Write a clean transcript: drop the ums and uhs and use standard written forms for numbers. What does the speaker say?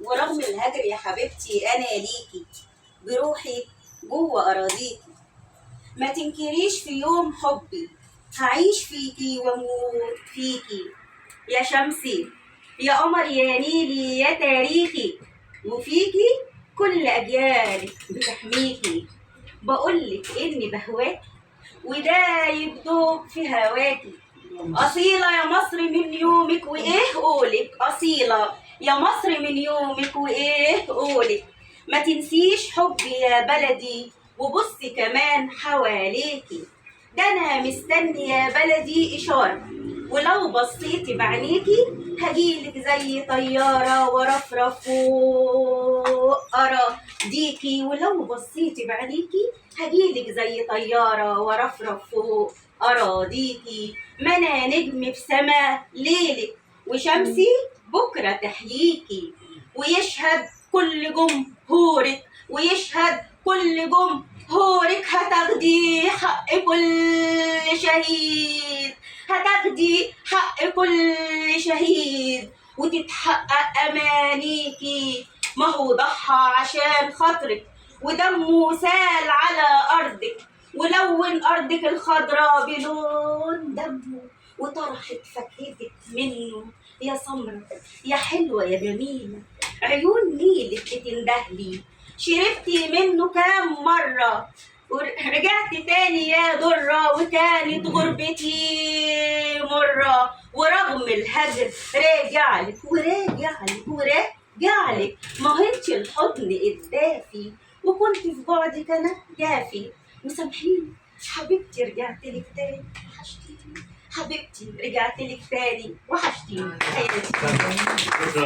ورغم الهجر يا حبيبتي أنا ليكي بروحي جوه أراضيكي. ما تنكريش في يوم حبي، هعيش فيكي واموت فيكي. يا شمسي يا قمر يا نيلي يا تاريخي، وفيكي كل أجيالك بتحميكي. بقولك إني بهواكي ودايب دوب في هواكي. أصيلة يا مصر من يومك وإيه قولك، أصيلة يا مصر من يومك وإيه قولك. ما تنسيش حبي يا بلدي وبصي كمان حواليكي. ده أنا مستني يا بلدي إشارة، ولو بصيتي بعينيكي هجيلك زي طيارة ورفرف فوق أراضيكي. ولو بصيتي بعينيكي هجيلك زي طيارة ورفرف فوق أراضيكي. ما أنا نجم في سما ليلك وشمسي بكرة تحييكي. ويشهد كل جمهورك ويشهد كل جمهورك، هتاخدي حق كل شهيد، هتاخدي حق كل شهيد وتتحقق أمانيكي. ما هو ضحى عشان خاطرك ودمه سال على أرضك، ولون أرضك الخضراء بلون دمه، وطرحت فاكهتك منه يا سمرة يا حلوة يا جميلة. عيون نيلك بتندهلي، شربتي منه كام مرة ورجعت تاني يا درة، وكانت غربتي مرة. ورغم الهجر راجعلك وراجعلك وراجعلك. ما هنش الحضن الدافي وكنت في بعدك أنا جافي. وسامحيني حبيبتي رجعتلك تاني وحشتيني، حبيبتي رجعتلك تاني وحشتيني.